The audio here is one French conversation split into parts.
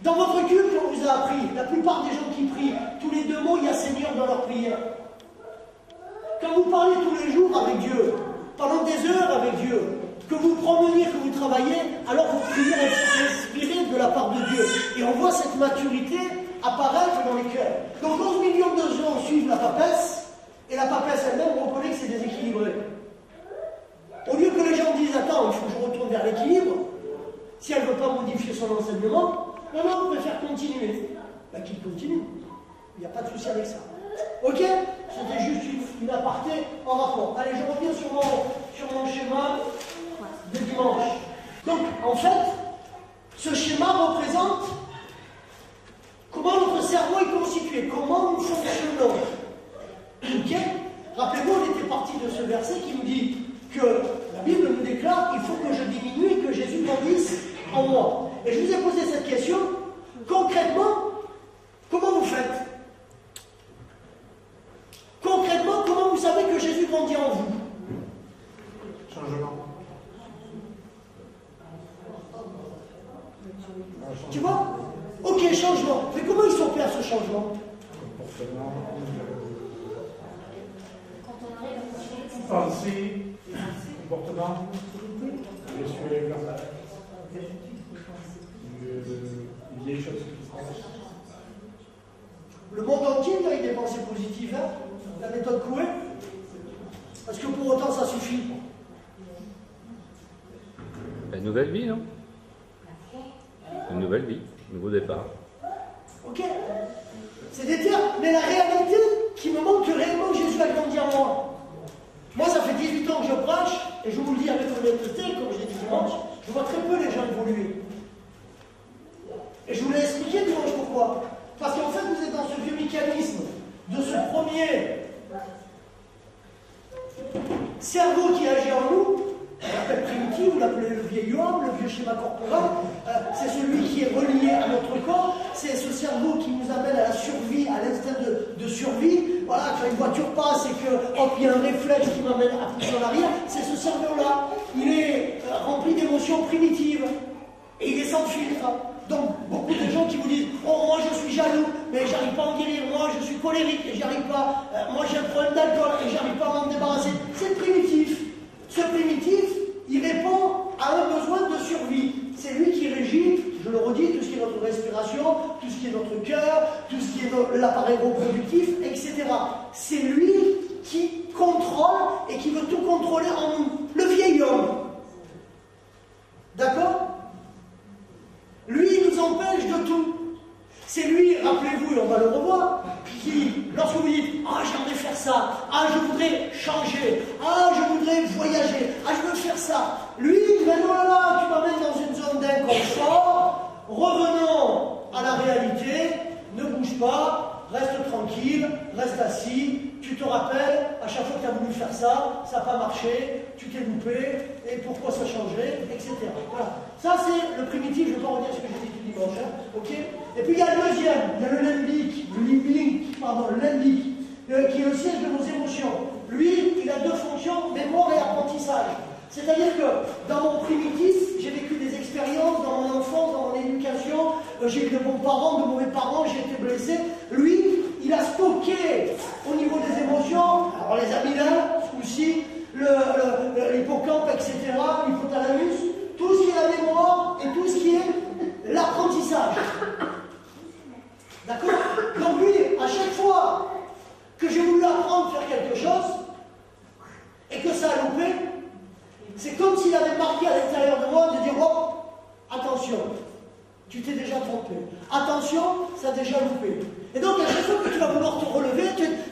Dans votre culte, on vous a appris, la plupart des gens qui prient, tous les 2 mots, il y a Seigneur dans leur prière. Quand vous parlez tous les jours avec Dieu, pendant des heures avec Dieu, que vous promeniez, que vous travaillez, alors vos prières sont inspirées de la part de Dieu. Et on voit cette maturité apparaître dans les cœurs. Donc 11 millions de gens suivent la papesse, et la papesse elle-même reconnaît que c'est déséquilibré. Au lieu que les gens disent, attends, il faut que je retourne vers l'équilibre, si elle ne veut pas modifier son enseignement, non, on préfère continuer. Ben, qu'il continue. Il n'y a pas de souci avec ça. Ok? C'était juste une aparté en rapport. Allez, je reviens sur mon schéma de dimanche. Donc, en fait, ce schéma représente comment notre cerveau est constitué, comment nous fonctionnons. Ok? Rappelez-vous, on était parti de ce verset qui nous dit que la Bible nous déclare qu'il faut que je diminue et que Jésus grandisse en moi. Et je vous ai posé cette question, concrètement, comment vous faites? Concrètement, comment vous savez que Jésus grandit en vous? Changement. Tu vois? Ok, changement. Mais comment il s'opère ce changement? Comportement. Quand on arrive à continuer, Pensée. Comportement. Gestuelle. Les choses qui se passent. Le monde entier a des pensées positives, hein? La méthode Coué. Parce que pour autant ça suffit. Une nouvelle vie, non? Une nouvelle vie, un nouveau départ. Ok? C'est des termes, mais la réalité qui me montre que réellement Jésus a grandi en moi. Moi, ça fait 18 ans que je prêche, et je vous le dis avec honnêteté, comme je l'ai dit dimanche, je vois très peu les gens évoluer. Et je vous l'ai expliqué dimanche pourquoi. Parce qu'en fait, vous êtes dans ce vieux mécanisme de ce premier cerveau qui agit en nous, on l'appelle primitif, vous l'appelez le vieil homme, le vieux schéma corporel, c'est celui qui est relié à notre corps, c'est ce cerveau qui nous amène à la survie, à l'instinct de survie. Voilà, quand une voiture passe et que, hop, il y a un réflexe qui m'amène à pousser en arrière, c'est ce cerveau-là. Il est rempli d'émotions primitives et il est sans filtre. Donc, beaucoup de gens qui vous disent « Oh, moi je suis jaloux, mais j'arrive pas à en guérir. Moi je suis colérique et j'y arrive pas. Moi j'ai un problème d'alcool et j'arrive pas à m'en débarrasser. » C'est primitif. Ce primitif, il répond à un besoin de survie. C'est lui qui régit, je le redis, tout ce qui est notre respiration, tout ce qui est notre cœur, tout ce qui est l'appareil reproductif, etc. C'est lui qui contrôle et qui veut tout contrôler en nous. Le vieil homme. D'accord? Lui, il nous empêche de tout. C'est lui, rappelez-vous, et on va le revoir, qui, lorsque vous dites « Ah, j'aimerais faire ça. Ah, je voudrais changer. Ah, je voudrais voyager. Ah, je veux faire ça. » Lui, il va dire « Oh là là, tu m'amènes dans une zone d'inconfort. Revenons à la réalité. Ne bouge pas. Reste tranquille. Reste assis. Tu te rappelles, à chaque fois que tu as voulu faire ça, ça n'a pas marché. Tu t'es loupé. Et pourquoi ça changerait, etc. » Voilà. Ça, c'est le primitif. Je ne vais pas redire ce que j'ai dit tout dimanche. Hein, ok? Et puis il y a le deuxième, il y a le limbique, qui est le siège de nos émotions. Lui, il a deux fonctions, mémoire et apprentissage. C'est-à-dire que dans mon primitif, j'ai vécu des expériences dans mon enfance, dans mon éducation, j'ai eu de bons parents, de mauvais parents, j'ai été blessé. Lui, il a stocké au niveau des émotions, alors les amygdales, aussi, l'hippocampe, etc., l'hypothalamus, tout ce qui est la mémoire et tout ce qui est l'apprentissage. D'accord? Donc lui, à chaque fois que j'ai voulu apprendre à faire quelque chose, et que ça a loupé, c'est comme s'il avait marqué à l'intérieur de moi de dire « Oh, attention, tu t'es déjà trompé. Attention, ça a déjà loupé. » Et donc, à chaque fois que tu vas vouloir te relever,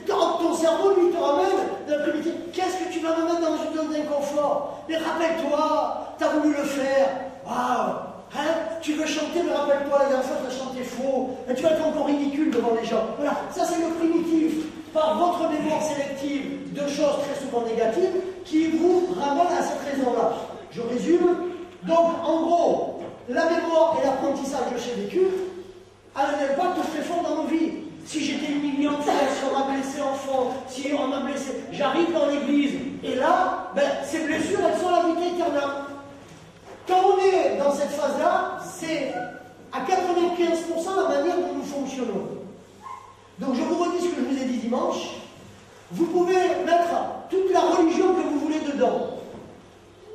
ton cerveau, lui, te ramène dans le primitif. Qu'est-ce que tu vas me mettre dans une zone d'inconfort? Mais rappelle-toi, tu as voulu le faire. Waouh! Hein? Tu veux chanter, mais rappelle-toi, la dernière fois, tu as chanté faux. Et tu vas être encore ridicule devant les gens. Voilà, ça c'est le primitif. Par votre mémoire sélective de choses très souvent négatives qui vous ramènent à cette raison-là. Je résume. Donc, en gros, la mémoire et l'apprentissage de ces vécus a un impact très fort dans nos vies. Si j'étais humilié en France, si on m'a blessé enfant, si on m'a blessé, j'arrive dans l'église, et là, ces blessures, elles sont la vie éternelle. Quand on est dans cette phase-là, c'est à 95% Vous pouvez mettre toute la religion que vous voulez dedans.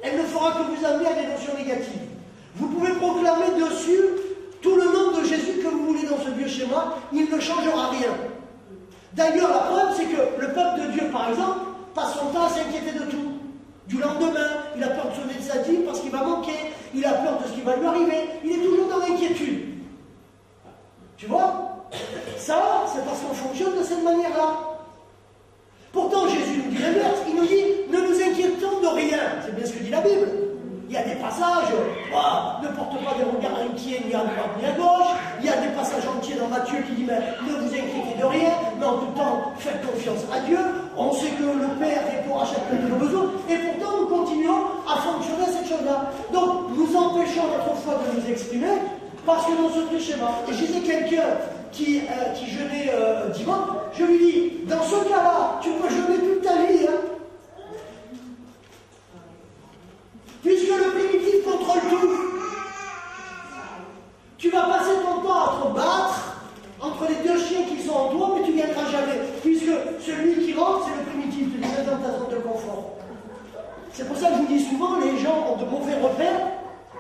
Elle ne fera que vous amener à des notions négatives. Vous pouvez proclamer dessus tout le nom de Jésus que vous voulez dans ce vieux schéma, il ne changera rien. D'ailleurs, la preuve, c'est que le peuple de Dieu, par exemple, passe son temps à s'inquiéter de tout. Du lendemain, il a peur de sonner de sa dîme parce qu'il va manquer, il a peur de ce qui va lui arriver, il est toujours dans l'inquiétude. Tu vois? Ça, c'est parce qu'on fonctionne de cette manière-là. Pourtant, Jésus nous dit l'inverse, il nous dit, ne nous inquiétons de rien. C'est bien ce que dit la Bible. Il y a des passages, ne porte pas des regards inquiets ni à droite ni à gauche. Il y a des passages entiers dans Matthieu qui dit, mais ne vous inquiétez de rien, mais en tout temps, faites confiance à Dieu. On sait que le Père répond à chacun de nos besoins, et pourtant nous continuons à fonctionner à cette chose-là. Donc, nous empêchons notre foi de nous exprimer, parce que dans ce schéma, et je disais quelqu'un qui jeûnait dimanche, je lui dis, dans ce cas-là, tu peux jeûner toute ta vie, hein. Puisque le primitif contrôle tout. Tu vas passer ton temps à te battre entre les deux chiens qui sont en toi, mais tu ne gagneras jamais. Puisque celui qui rentre, c'est le primitif, tu es dans ta zone de confort. C'est pour ça que je vous dis souvent, les gens ont de mauvais repères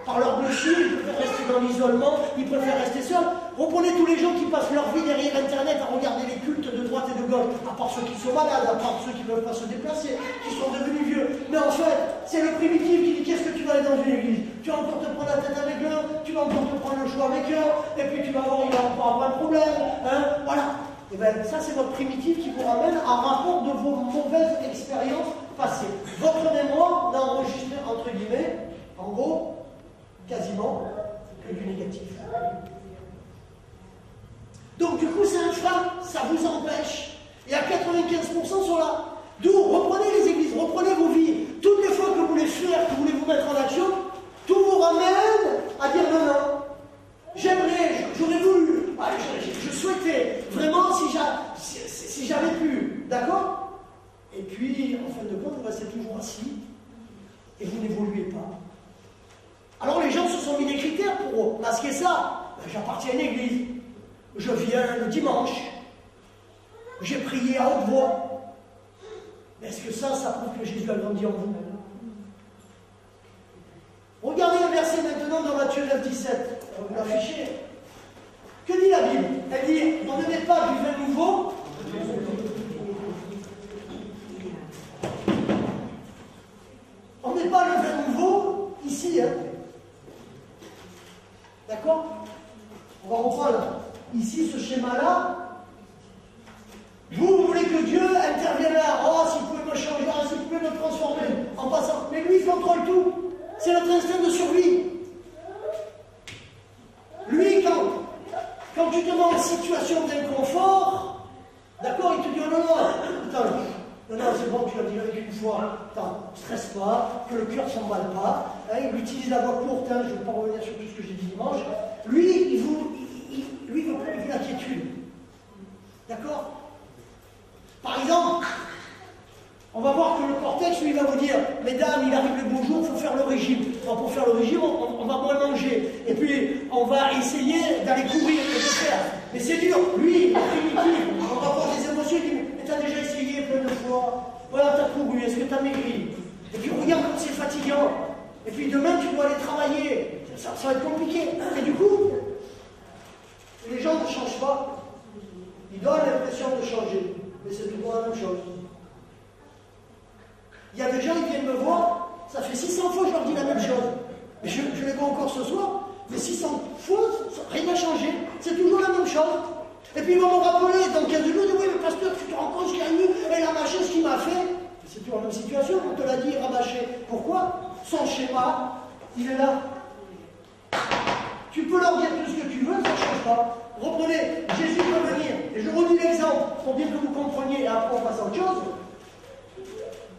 par leur blessure, ils préfèrent rester dans l'isolement, ils préfèrent rester seuls. Reprenez tous les gens qui passent leur vie derrière Internet à regarder les cultes de droite et de gauche, à part ceux qui sont malades, à part ceux qui ne peuvent pas se déplacer, qui sont devenus vieux. Mais en fait, c'est le primitif qui dit qu'est-ce que tu vas aller dans une église? Tu vas encore te prendre la tête avec eux, tu vas encore te prendre le choix avec eux, et puis tu vas voir, il va encore avoir un problème. Hein, voilà. Et bien ça, c'est votre primitif qui vous ramène un rapport de vos mauvaises expériences passées. Votre mémoire n'a enregistré, entre guillemets, en gros, quasiment que du négatif. Donc du coup c'est un frein, ça vous empêche. Et à 95% sont là. D'où reprenez les églises, reprenez vos vies. Toutes les fois que vous voulez faire, que vous voulez vous mettre en action, tout vous ramène à dire non, non. J'aimerais, j'aurais voulu, je souhaitais vraiment si j'avais pu. D'accord? Et puis, en fin de compte, vous restez toujours assis et vous n'évoluez pas. Alors les gens se sont mis des critères pour masquer ça. Ben, j'appartiens à une église. Je viens le dimanche. J'ai prié à haute voix. Est-ce que ça prouve que Jésus a grandi en vous? Regardez le verset maintenant dans Matthieu 9, 17. Vous l'affichez. Que dit la Bible? Elle dit, on ne met pas du vin nouveau. On ne met pas le vin nouveau ici, hein. D'accord? On va reprendre ici ce schéma-là. Vous voulez que Dieu intervienne là. Oh, s'il pouvait me changer, oh, s'il pouvait me transformer en passant. Mais lui, il contrôle tout. C'est notre instinct de survie. Lui, quand tu te mets en situation d'inconfort, d'accord, il te dit, oh non, non, attends, non, c'est bon, tu l'as dit avec une fois, attends, stresse pas, que le cœur ne s'emballe pas. Hein, il utilise la voix courte, hein, je ne vais pas revenir sur tout ce que j'ai dit dimanche. Lui, il veut la quiétude. D'accord? Par exemple, on va voir que le cortex, lui, va vous dire, mesdames, il arrive le beau jour, il faut faire le régime. Alors, pour faire le régime, on va moins manger. Et puis, on va essayer d'aller courir et de faire. Mais c'est dur. Lui, primitif, on va avoir des émotions, il dit, mais t'as déjà essayé plein de fois. Voilà, t'as couru, est-ce que t'as maigri? Et puis, regarde comme c'est fatigant. Et puis, demain, tu dois aller travailler. Ça va être compliqué. Et du coup, les gens ne changent pas. Ils donnent l'impression de changer. Mais c'est toujours la même chose. Il y a des gens qui viennent me voir, ça fait 600 fois que je leur dis la même chose. Mais je les vois encore ce soir, mais 600 fois, rien n'a changé. C'est toujours la même chose. Et puis ils vont me rappeler dans 15 jours, ils disent, oui, mais pasteur, tu te rends compte qu'il y a eu, elle a mâché ce qu'il m'a fait. C'est toujours la même situation, on te l'a dit, rabâché. Pourquoi? Son schéma, il est là. Tu peux leur dire tout ce que tu veux, ça ne change pas. Reprenez, Jésus peut venir. Et je redis l'exemple pour bien que vous compreniez, et après on passe à autre chose.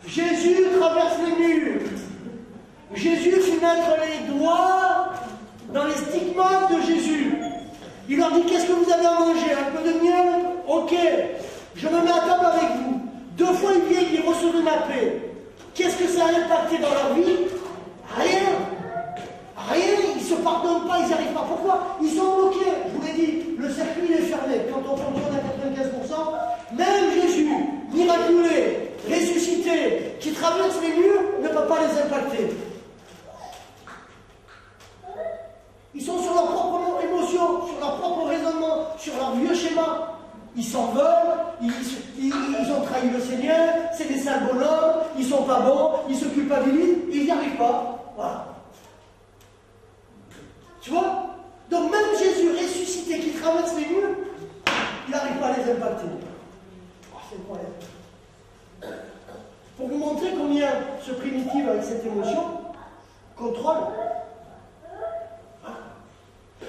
Jésus traverse les murs. Jésus fait mettre les doigts dans les stigmates de Jésus. Il leur dit, qu'est-ce que vous avez à manger? Un peu de miel? Ok, je me mets à table avec vous. 2 fois ils viennent, ils reçoivent ma paix. Qu'est-ce que ça a impacté dans leur vie? Rien. Rien, ils ne se pardonnent pas, ils n'y arrivent pas. Pourquoi? Ils sont bloqués. Je vous l'ai dit, le circuit est fermé. Quand on fonctionne à 95%, même Jésus, miraculé, Ils s'en veulent, ils ont trahi le Seigneur, c'est des sales bonhommes, ils sont pas bons, ils se culpabilisent, ils n'y arrivent pas. Voilà. Tu vois? Donc même Jésus ressuscité qui traverse les murs, il n'arrive pas à les impacter. Oh, c'est incroyable. Pour vous montrer combien ce primitif avec cette émotion contrôle.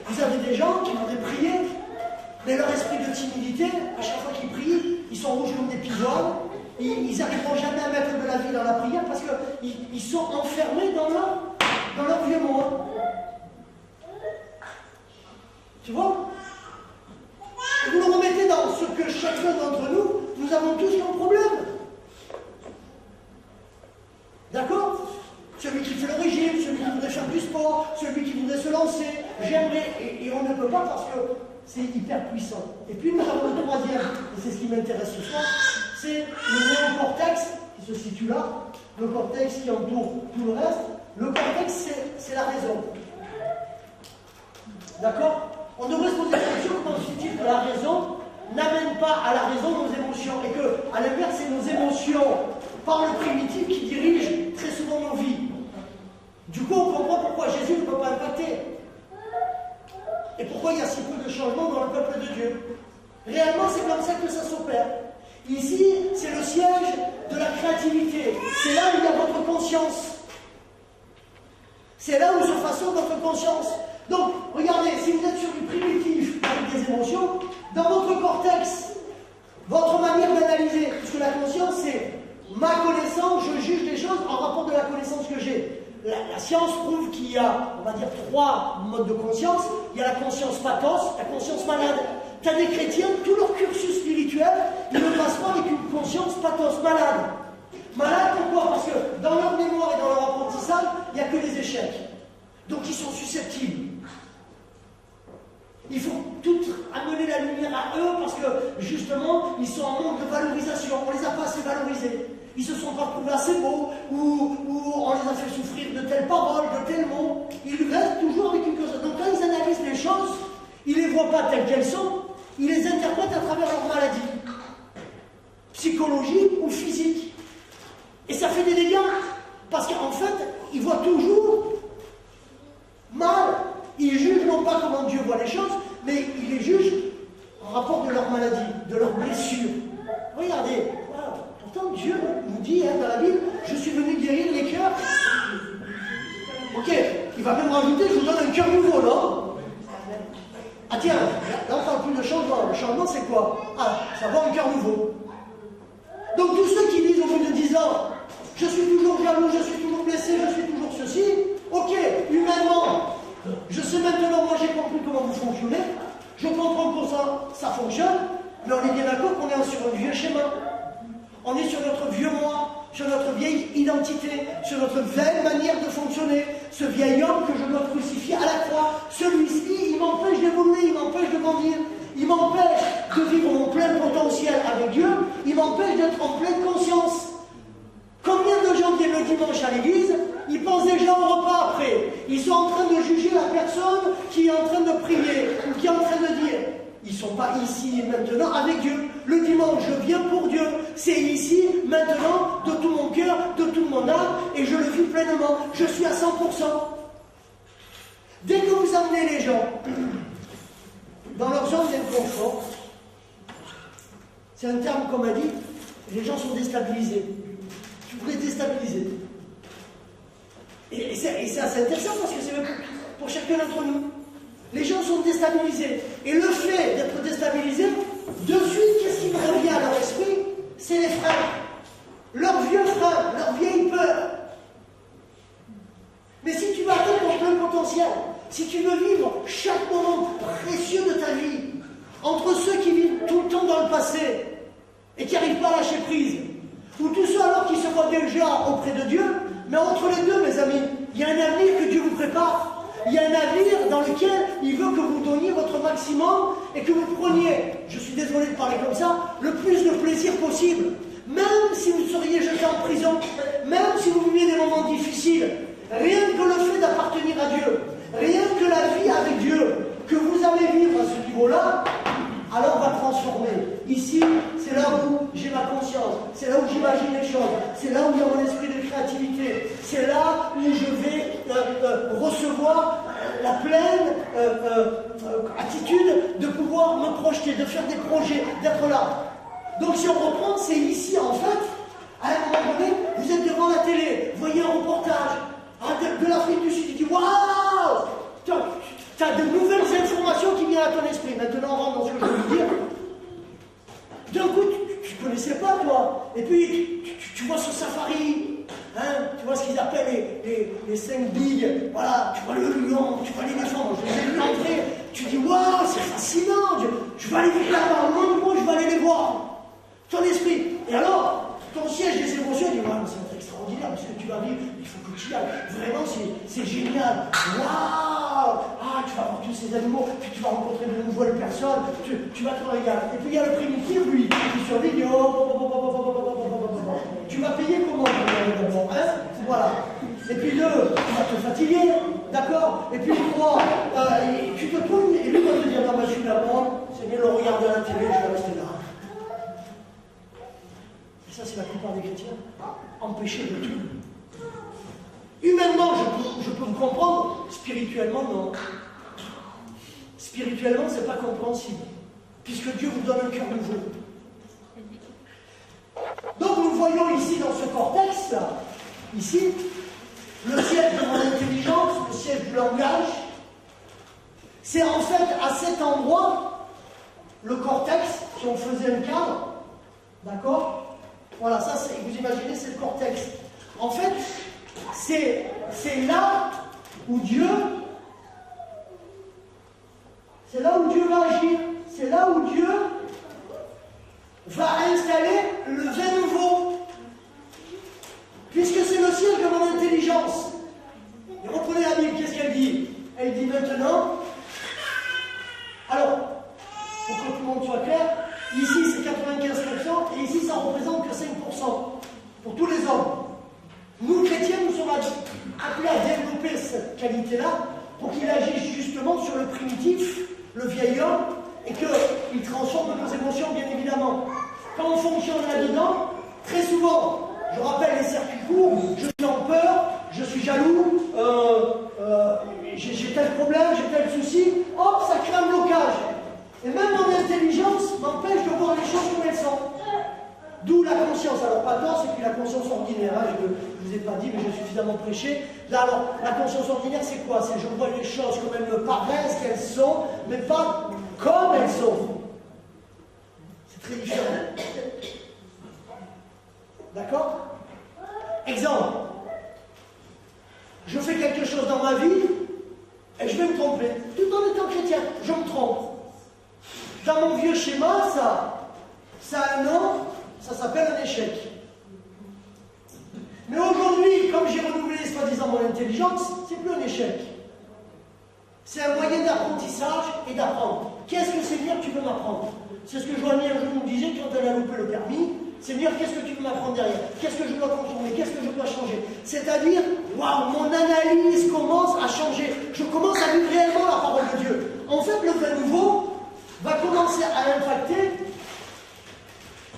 Vous avez des gens qui voudraient prier, mais leur esprit de timidité, à chaque fois qu'ils prient, ils sont rouges comme des pigeons, ils n'arriveront jamais à mettre de la vie dans la prière parce qu'ils sont enfermés dans leur vieux monde. Tu vois? Et vous le remettez dans ce que chacun d'entre nous avons tous comme problème. D'accord? Celui qui fait le régime, celui qui voudrait faire du sport, celui qui voudrait se lancer, j'aimerais, et on ne peut pas parce que c'est hyper puissant. Et puis nous avons le troisième, et c'est ce qui m'intéresse ce soir, c'est le néocortex qui se situe là, le cortex qui entoure tout le reste. Le cortex, c'est la raison. D'accord? On devrait se poser la question, comment se fait-il que la raison n'amène pas à la raison nos émotions, et que, à l'inverse, c'est nos émotions par le primitif qui dirigent très souvent nos vies. Du coup, on comprend pourquoi Jésus ne peut pas impacter. Et pourquoi il y a si peu de changements dans le peuple de Dieu. Réellement, c'est comme ça que ça s'opère. Ici, c'est le siège de la créativité. C'est là où il y a votre conscience. C'est là où se façonne votre conscience. Donc, regardez, si vous êtes sur du primitif avec des émotions, dans votre cortex, votre manière d'analyser, puisque la conscience, c'est ma connaissance, je juge les choses en rapport de la connaissance que j'ai. La science prouve qu'il y a, on va dire, 3 modes de conscience. Il y a la conscience pathos, la conscience malade. Tu as des chrétiens, tout leur cursus spirituel, ils ne passent pas avec une conscience pathos, malade. Malade pourquoi? Parce que dans leur mémoire et dans leur apprentissage, il n'y a que des échecs. Donc ils sont susceptibles. Il faut tout amener la lumière à eux parce que justement, ils sont en manque de valorisation. On ne les a pas assez valorisés. Ils se sont pas trouvés assez beaux, ou on les a fait souffrir de telles paroles, de tels mots. Ils restent toujours avec une cause. Donc quand ils analysent les choses, ils ne les voient pas telles qu'elles sont, ils les interprètent à travers leur maladie, psychologique ou physique. Et ça fait des dégâts, parce qu'en fait, ils voient toujours mal. Ils jugent non pas comment Dieu voit les choses, mais ils les jugent en rapport de leur maladie, de leur blessure. Regardez, voilà. Pourtant Dieu nous dit dans la Bible, je suis venu guérir les cœurs. Ok, il va même rajouter, je vous donne un cœur nouveau, non? Ah tiens, là on ne parle plus de changement. Le changement c'est quoi? Ah, ça va un cœur nouveau. Donc tous ceux qui disent au bout de 10 ans, je suis toujours jaloux, je suis toujours blessé, je suis toujours ceci, ok, humainement, je sais maintenant, moi j'ai compris comment vous fonctionnez, je comprends comment ça fonctionne, mais on est bien d'accord qu'on est sur un vieux schéma. On est sur notre vieux moi, sur notre vieille identité, sur notre vieille manière de fonctionner, ce vieil homme que je dois crucifier à la croix. Celui-ci, il m'empêche d'évoluer, il m'empêche de grandir, il m'empêche de vivre mon plein potentiel avec Dieu, il m'empêche d'être en pleine conscience. Combien de gens viennent le dimanche à l'église, ils pensent déjà au repas après. Ils sont en train de juger la personne qui est en train de prier ou qui est en train de dire. Ils ne sont pas ici et maintenant avec Dieu. Le dimanche, je viens pour Dieu. C'est ici, maintenant, de tout mon cœur, de toute mon âme, et je le vis pleinement. Je suis à 100%. Dès que vous amenez les gens dans leur zone d'inconfort, c'est un terme qu'on m'a dit, les gens sont déstabilisés. Vous êtes déstabilisés. Et c'est assez intéressant parce que c'est même pour chacun d'entre nous. Les gens sont déstabilisés. Et le fait d'être déstabilisé, de suite, qu'est-ce qui me revient à leur esprit? C'est les freins. Leurs vieux freins, leur vieille peur. Mais si tu veux atteindre ton plein potentiel, si tu veux vivre chaque moment précieux de ta vie, entre ceux qui vivent tout le temps dans le passé et qui n'arrivent pas à lâcher prise, ou tous ceux alors qui se voient déjà auprès de Dieu, mais entre les deux, mes amis, il y a un avenir que Dieu vous prépare. Il y a un avenir dans lequel il veut que vous donniez votre maximum et que vous preniez, je suis désolé de parler comme ça, le plus de plaisir possible. Même si vous seriez jeté en prison, même si vous viviez des moments difficiles, rien que le fait d'appartenir à Dieu, rien que la vie avec Dieu, que vous allez vivre à ce niveau-là, alors va transformer. là où j'ai ma conscience, c'est là où j'imagine les choses, c'est là où il y a mon esprit de créativité, c'est là où je vais recevoir la pleine attitude de pouvoir me projeter, de faire des projets, d'être là. Donc si on reprend, c'est ici en fait, à un moment donné, vous êtes devant la télé, vous voyez un reportage de l'Afrique du Sud, tu dis waouh, tu as de nouvelles informations qui viennent à ton esprit. Maintenant, on rentre dans ce que je veux dire. D'un coup, tu ne connaissais pas, toi. Et puis, tu vois ce safari, hein, tu vois ce qu'ils appellent les 5 bigs. Voilà, tu vois le lion, tu vois l'éléphant. Je les ai rencontrés. Tu dis, waouh, c'est fascinant. Je vais aller voir là-bas, loin de moi, je vais aller les voir. Ton esprit. Et alors, ton siège des émotions, il dit, waouh, c'est extraordinaire, parce que tu vas vivre, il faut que tu y ailles. Vraiment, c'est génial. Waouh! Ah, tu vas voir tous ces animaux, puis tu vas rencontrer de nouvelles personnes, tu vas te régaler. Et puis il y a le primitif, lui, qui survit, il dit, tu vas payer comment d'abord, hein? Voilà. Et puis deux, tu vas te fatiguer, d'accord? Et puis trois, tu te tournes, et lui va te dire, non, mais je suis là-bas, c'est bien le regard de la télé, je vais rester là. Et ça, c'est la plupart des chrétiens. Empêcher de tout. Humainement, je peux me comprendre. Spirituellement, non. Spirituellement, c'est pas compréhensible. Puisque Dieu vous donne un cœur nouveau. Donc, nous voyons ici, dans ce cortex, là, ici, le siège de mon intelligence, le siège du langage. C'est en fait à cet endroit, le cortex, si on faisait un cadre, d'accord? Voilà, ça, vous imaginez, c'est le cortex. En fait, c'est là où Dieu va agir. C'est là où Dieu va installer le vin nouveau. Puisque c'est le ciel de mon intelligence. Et reprenez la Bible, qu'est-ce qu'elle dit? Elle dit maintenant, alors, pour que tout le monde soit clair, ici c'est 95% et ici ça ne représente que 5% pour tous les hommes. Nous chrétiens, nous sommes appelés à développer cette qualité-là pour qu'il agisse justement sur le primitif, le vieil homme, et qu'il transforme nos émotions, bien évidemment. Quand on fonctionne là-dedans, très souvent, je rappelle les circuits courts, je suis en peur, je suis jaloux, j'ai tel problème, j'ai tel souci, hop, ça crée un blocage. Et même mon intelligence m'empêche de voir les choses comme elles sont. D'où la conscience. Alors, pas tort, c'est puis la conscience ordinaire. Hein, je ne vous ai pas dit, mais j'ai suffisamment prêché. Là, alors, la conscience ordinaire, c'est quoi? C'est je vois les choses comme elles me paraissent qu'elles sont, mais pas comme elles sont. C'est très différent. D'accord? Exemple. Je fais quelque chose dans ma vie et je vais me tromper. Tout en étant chrétien, je me trompe. Dans mon vieux schéma, ça a un nom, ça s'appelle un échec. Mais aujourd'hui, comme j'ai renouvelé soi-disant mon intelligence, c'est plus un échec. C'est un moyen d'apprentissage et d'apprendre. Qu'est-ce que Seigneur tu veux m'apprendre? C'est ce que Joanie un jour nous disait quand elle a loupé le permis. Seigneur, qu'est-ce que tu veux m'apprendre derrière? Qu'est-ce que je dois transformer? Qu'est-ce que je dois changer? C'est-à-dire, waouh, mon analyse commence à changer. Je commence à vivre réellement la parole de Dieu. En fait, le vin nouveau va commencer à impacter.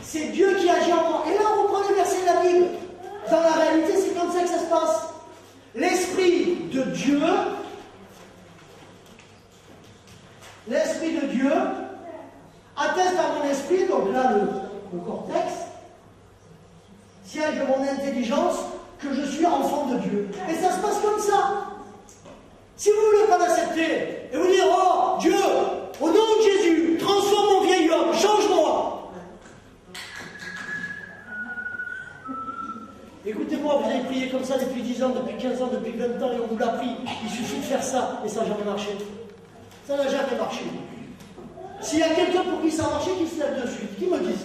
C'est Dieu qui agit en moi. Et là, on reprend les versets de la Bible. Dans la réalité, c'est comme ça que ça se passe. L'Esprit de Dieu atteste à mon esprit, donc là, le cortex, siège de mon intelligence, que je suis enfant de Dieu. Et ça se passe comme ça. Si vous ne voulez pas l'accepter, et vous dire, oh, Dieu, au nom de Jésus, transforme mon vieil homme, change-moi. Écoutez-moi, vous avez prié comme ça depuis 10 ans, depuis 15 ans, depuis 20 ans, et on vous l'a pris. Il suffit de faire ça, et ça n'a jamais marché. Ça n'a jamais marché. S'il y a quelqu'un pour qui ça a marché, qui se lève de suite, qui me dit?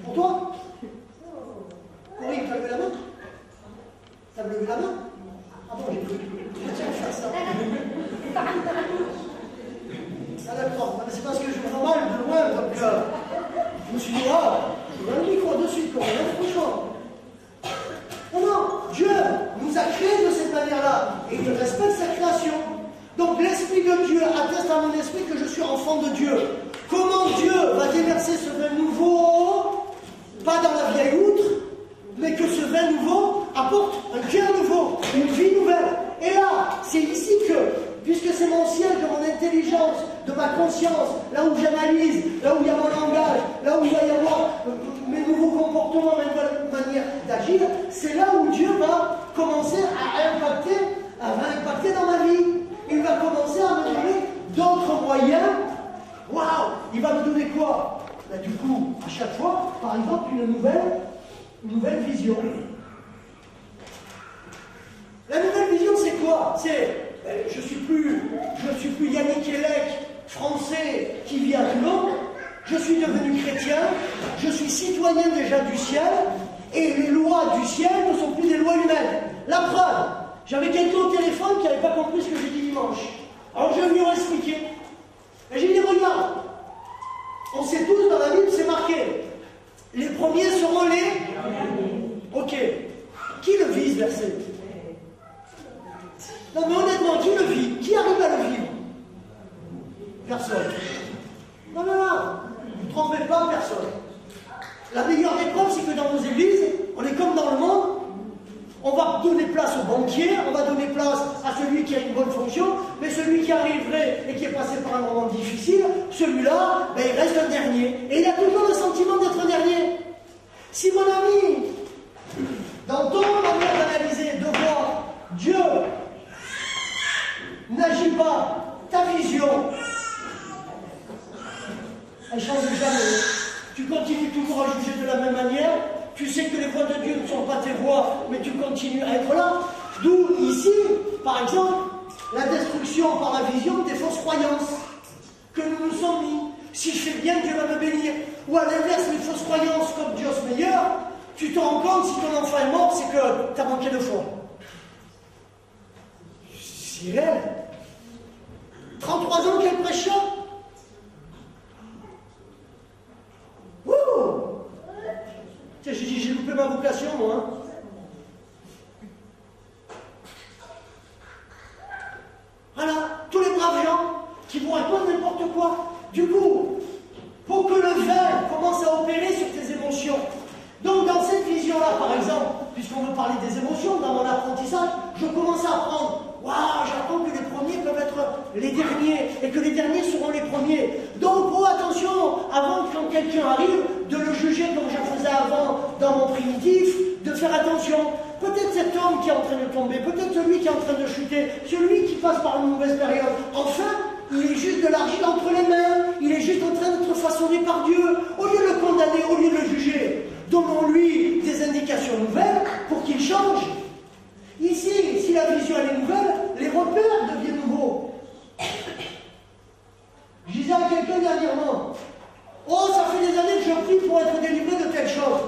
Pour toi? Corinne, tu as levé la main? Tu as levé la main? Ah bon, j'ai cru. Tiens, faire ça. Ah d'accord, mais c'est parce que je me sens mal de loin, donc je me suis dit, ah, je vais le micro de suite, quand même, franchement. Non, Dieu nous a créés de cette manière-là, et il respecte sa création. Donc l'Esprit de Dieu atteste à mon esprit que je suis enfant de Dieu. déverser ce vin nouveau, pas dans la vieille outre, mais que ce vin nouveau apporte un cœur nouveau, une vie nouvelle. Et là, c'est ici que, puisque c'est mon ciel, de mon intelligence, de ma conscience, là où j'analyse, là où il y a mon langage, là où il va y avoir mes nouveaux comportements, mes nouvelles manières d'agir, c'est là où Dieu va commencer à impacter dans ma vie. Il va commencer à me donner d'autres moyens. Waouh! Il va me donner quoi? Ben, du coup, à chaque fois, par exemple, une nouvelle vision. La nouvelle vision, c'est quoi? C'est, je suis plus Yannick Elec, français, qui vit à Toulon. Je suis devenu chrétien, je suis citoyen déjà du ciel, et les lois du ciel ne sont plus des lois humaines. La preuve, j'avais quelqu'un au téléphone qui n'avait pas compris ce que j'ai dit dimanche. Alors je vais venir expliquer. Et j'ai dit, regarde, on sait tous dans la Bible, c'est marqué. Les premiers seront les... Ok. Qui le vit, ce verset? Non mais honnêtement, qui le vit? Qui arrive à le vivre? Personne. Non, non, non. Ne vous trompez pas, personne. La meilleure des preuves, c'est que dans nos églises, on est comme dans le monde. On va donner place au banquier, on va donner place à celui qui a une bonne fonction, mais celui qui arriverait et qui est passé par un moment difficile, celui-là, ben, il reste un dernier. Et il a toujours le sentiment d'être un dernier. Si mon ami, dans ton manière d'analyser, de voir, Dieu n'agit pas, ta vision, elle ne change jamais. Tu continues toujours à juger de la même manière. Tu sais que les voies de Dieu ne sont pas tes voies, mais tu continues à être là. D'où, ici, par exemple, la destruction par la vision des fausses croyances que nous nous sommes mis. Si je fais bien, Dieu va me bénir. Ou à l'inverse, les fausses croyances comme Dieu est meilleur, tu te rends compte, si ton enfant est mort, c'est que tu as manqué de foi. C'est réel. 33 ans qu'elle prêche. J'ai loupé ma vocation, moi. Hein. Voilà, tous les braves gens qui vont répondre n'importe quoi. Du coup, pour que le vin commence à opérer sur tes émotions. Donc, dans cette vision-là, par exemple, puisqu'on veut parler des émotions, dans mon apprentissage, je commence à apprendre. Waouh, j'apprends que les premiers peuvent être les derniers et que les derniers seront les premiers. Donc, oh attention, avant quand quelqu'un arrive, de le juger comme je faisais avant dans mon primitif, de faire attention. Peut-être cet homme qui est en train de tomber, peut-être celui qui est en train de chuter, celui qui passe par une mauvaise période. Enfin, il est juste de l'argile entre les mains, il est juste en train d'être façonné par Dieu. Au lieu de le condamner, au lieu de le juger, donnons-lui des indications nouvelles pour qu'il change. Ici, si la vision elle est nouvelle, les repères deviennent nouveaux. Je disais à quelqu'un dernièrement, oh, ça fait des années que je prie pour être délivré de telle chose.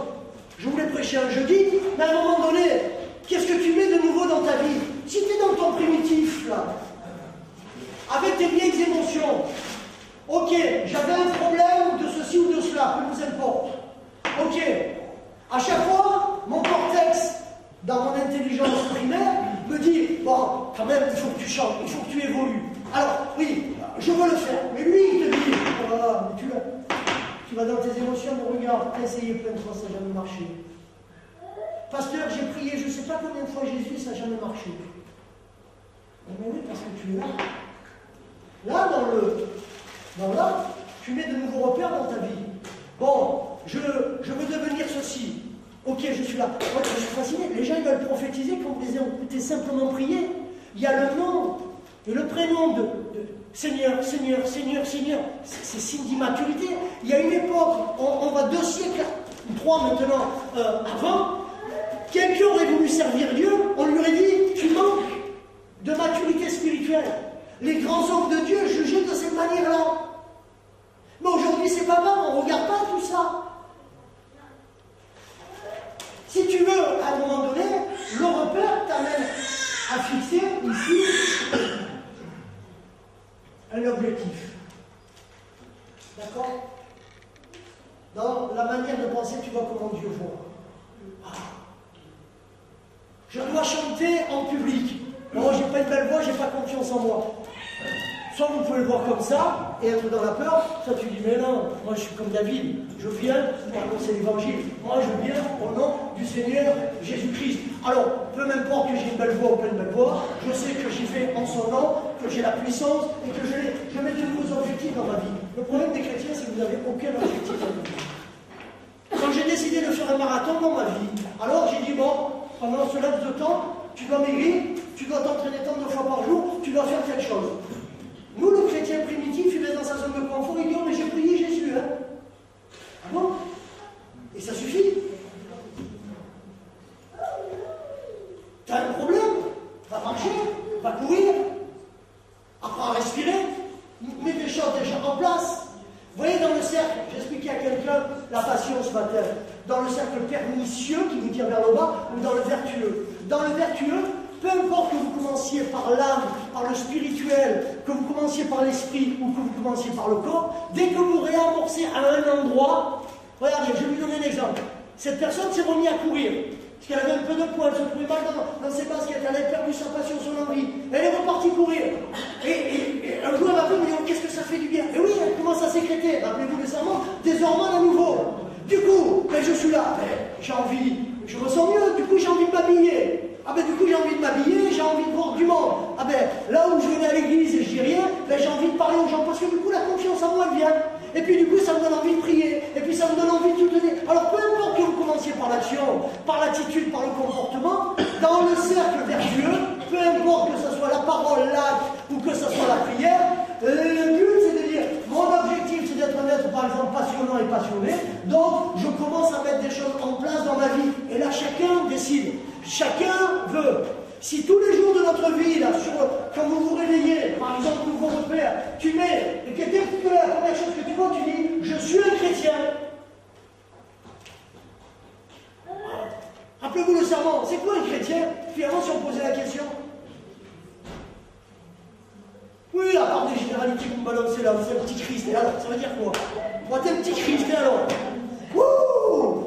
Je voulais prêcher un jeudi, mais à un moment donné, qu'est-ce que tu mets de nouveau dans ta vie? Si tu es dans ton primitif, là, avec tes vieilles émotions, ok, j'avais un problème de ceci ou de cela, peu nous importe. Ok, à chaque fois, mon cortex, dans mon intelligence primaire, me dit, bon, quand même, il faut que tu changes, il faut que tu évolues. Alors, oui, je veux le faire. Mais lui, il te dit, oh là là, mais tu vas dans tes émotions, mais regarde, t'as essayé plein de fois, ça n'a jamais marché. Pasteur, j'ai prié, je ne sais pas combien de fois Jésus, ça n'a jamais marché. Mais oui, parce que tu es là. Là, là, tu mets de nouveaux repères dans ta vie. Bon, je veux devenir ceci. Ok, je suis là. Moi, je suis fasciné. Les gens, ils veulent prophétiser quand vous les écoutez simplement prier. Il y a le nom et le prénom de Seigneur, Seigneur, Seigneur, Seigneur. C'est signe d'immaturité. Il y a une époque, on va 2 siècles, 3 maintenant, avant, quelqu'un aurait voulu servir Dieu, on lui aurait dit, tu manques de maturité spirituelle. Les grands hommes de Dieu jugeaient de cette manière-là. Mais aujourd'hui, c'est pas grave, on ne regarde pas tout ça. Si tu veux, à un moment donné, le repère t'amène à fixer ici un objectif. D'accord? Dans la manière de penser, tu vois comment Dieu voit. Je dois chanter en public. Non, j'ai pas une belle voix, j'ai pas confiance en moi. soit vous pouvez le voir comme ça et être dans la peur, soit tu dis mais non, moi je suis comme David, je viens pour annoncer l'évangile, moi je viens au nom du Seigneur Jésus-Christ. Alors, peu m'importe que j'ai une belle voix ou pas une belle voix, je sais que j'y vais en son nom, que j'ai la puissance et que je mets de nouveaux objectifs dans ma vie. Le problème des chrétiens, c'est que vous n'avez aucun objectif dans votre vie. Quand j'ai décidé de faire un marathon dans ma vie, alors j'ai dit bon, pendant ce laps de temps, tu dois maigrir, tu dois t'entraîner tant de fois par jour, tu dois faire quelque chose. Nous, le chrétien primitif, il est dans sa zone de confort, il dit oh, mais j'ai prié Jésus, hein. Ah bon? Et ça suffit? T'as un problème? Va marcher, va courir, apprends à respirer, mets des choses déjà en place. Vous voyez, dans le cercle, j'expliquais à quelqu'un la passion ce matin, dans le cercle pernicieux qui vous tire vers le bas, ou dans le vertueux. Dans le vertueux, peu importe que vous commenciez par l'âme, par le spirituel, que vous commenciez par l'esprit ou que vous commenciez par le corps, dès que vous réamorcez à un endroit, regardez, je vais vous donner un exemple. Cette personne s'est remise à courir, parce qu'elle avait un peu de poids, elle se trouvait mal dans ses baskets, elle avait perdu sa passion, son envie. Elle est repartie courir. Et un jour, elle m'a dit, mais qu'est-ce que ça fait du bien? Et oui, elle commence à sécréter, rappelez-vous les hormones, des hormones à nouveau. Du coup, je suis là, j'ai envie, je me sens mieux, du coup j'ai envie de m'habiller. Ah ben du coup j'ai envie de m'habiller, j'ai envie de voir du monde. Ah ben là où je venais à l'église et je dis rien, ben j'ai envie de parler aux gens parce que du coup la confiance en moi elle vient. Et puis du coup ça me donne envie de prier, et puis ça me donne envie de tout donner. Alors peu importe que vous commenciez par l'action, par l'attitude, par le comportement, dans le cercle vertueux, peu importe que ce soit la parole, l'acte ou que ce soit la prière, le but c'est de dire, mon objectif c'est d'être un être par exemple passionnant et passionné, donc je commence à mettre des choses en place dans ma vie. Et là chacun décide. Chacun veut. Si tous les jours de notre vie, là, quand vous vous réveillez, par exemple, nouveau repère, tu mets, et que dès que la première chose que tu vois, tu dis, je suis un chrétien. Rappelez-vous le serment, c'est quoi un chrétien? Finalement, si on posait la question. Oui, à part des généralités que vous me balancez là, vous êtes un petit Christ, et alors, ça veut dire quoi? Moi, t'es un petit Christ, et alors? Wouh!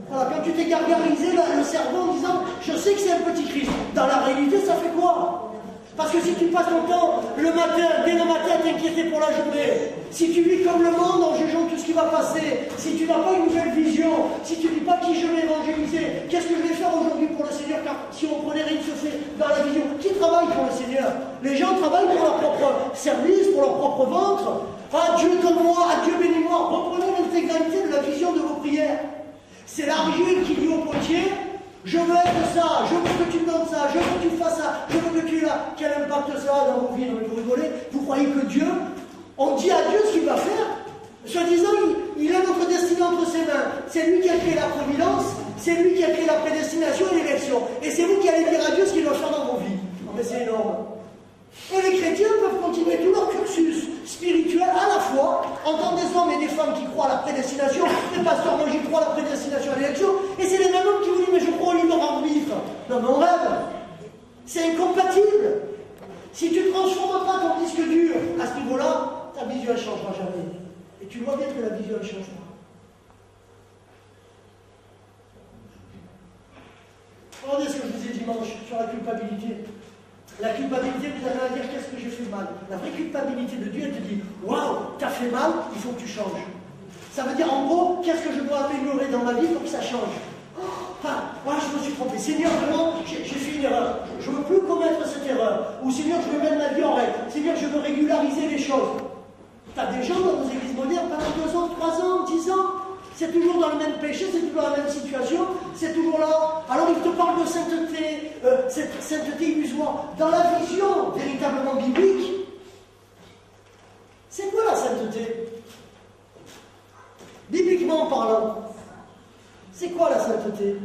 Voilà, quand tu t'es gargarisé le cerveau en disant je sais que c'est un petit Christ, dans la réalité ça fait quoi? Parce que si tu passes ton temps le matin, dès le matin à t'inquiéter pour la journée, si tu vis comme le monde en jugeant tout ce qui va passer, si tu n'as pas une nouvelle vision, si tu ne dis pas qui je vais évangéliser, qu'est-ce que je vais faire aujourd'hui pour le Seigneur? Car si on prenait rien de se fait dans la vision, qui travaille pour le Seigneur? Les gens travaillent pour leur propre service, pour leur propre ventre. Ah Dieu donne-moi, ah Dieu bénis-moi, reprenez l'intégralité de la vision de vos prières. C'est l'argile qui dit au potier, je veux être ça, je veux que tu me donnes ça, je veux que tu fasses ça, je veux que tu aies là. Quel impact ça a dans vos vies? Vous rigolez? Vous croyez que Dieu, on dit à Dieu ce qu'il va faire? Soi-disant, il a notre destinée entre ses mains. C'est lui qui a créé la providence, c'est lui qui a créé la prédestination et l'élection. Et c'est vous qui allez dire à Dieu ce qu'il doit faire dans vos vies. Non mais c'est énorme. Et les chrétiens peuvent continuer tout leur cursus spirituel à la fois en tant des hommes et des femmes qui croient à la prédestination. Les pasteurs, moi j'y crois à la prédestination et à l'élection. Et c'est les mêmes hommes qui vous disent mais je crois au libre arbitre. Non mais on rêve. C'est incompatible. Si tu ne transformes pas ton disque dur à ce niveau-là, ta vision ne changera jamais. Et tu vois bien que la vision ne change pas. Regardez ce que je vous ai dit dimanche sur la culpabilité. La culpabilité, vous avez à dire qu'est-ce que j'ai fait mal. La vraie culpabilité de Dieu, elle te dit waouh, t'as fait mal, il faut que tu changes. Ça veut dire en gros, qu'est-ce que je dois améliorer dans ma vie pour que ça change. Enfin, moi je me suis trompé. Seigneur, vraiment, j'ai fait une erreur. Je ne veux plus commettre cette erreur. Ou Seigneur, je veux mettre ma vie en règle. Seigneur, je veux régulariser les choses. T'as des gens dans nos églises modernes pendant 2 ans, 3 ans, 10 ans. C'est toujours dans le même péché, c'est toujours dans la même situation, c'est toujours là. Alors il te parle de sainteté, cette sainteté illusoire. Dans la vision véritablement biblique, c'est quoi la sainteté? Bibliquement parlant, c'est quoi la sainteté?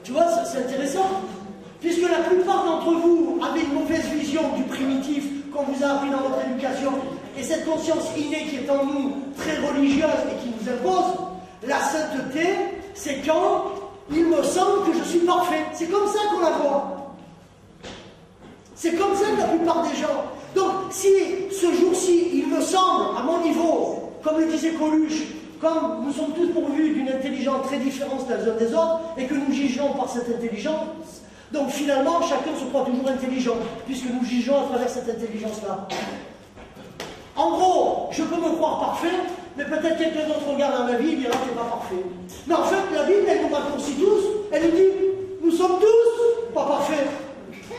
Tu vois, c'est intéressant. Puisque la plupart d'entre vous avez une mauvaise vision du primitif qu'on vous a appris dans votre éducation, et cette conscience innée qui est en nous, très religieuse et qui nous impose, la sainteté, c'est quand il me semble que je suis parfait. C'est comme ça qu'on la voit. C'est comme ça que la plupart des gens. Donc, si ce jour-ci, il me semble, à mon niveau, comme le disait Coluche, comme nous sommes tous pourvus d'une intelligence très différente les uns des autres, et que nous jugeons par cette intelligence, donc finalement, chacun se croit toujours intelligent, puisque nous jugeons à travers cette intelligence-là. En gros, je peux me croire parfait, mais peut-être quelqu'un d'autre regarde dans ma vie et dira que c'est pas parfait. Mais en fait, la Bible, elle nous raccourcit tous, elle nous dit, nous sommes tous pas parfaits.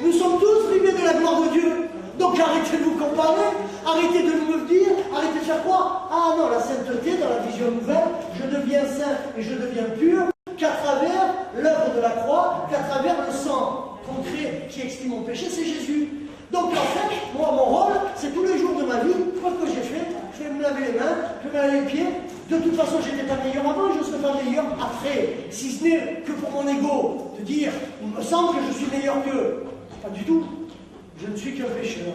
Nous sommes tous privés de la gloire de Dieu. Donc arrêtez de nous comparer, arrêtez de nous dire, arrêtez de faire croire, ah non, la sainteté, dans la vision nouvelle, je deviens saint et je deviens pur, qu'à travers l'œuvre de la croix, qu'à travers le sang concret qui expie mon péché, c'est Jésus. Donc en fait, moi, mon rôle, c'est tous les jours de ma vie, quoi que j'ai fait, je vais me laver les mains, je vais me laver les pieds. De toute façon, je n'étais pas meilleur avant, je ne serai pas meilleur après. Si ce n'est que pour mon ego, de dire, il me semble que je suis meilleur qu'eux. Pas du tout. Je ne suis qu'un pécheur.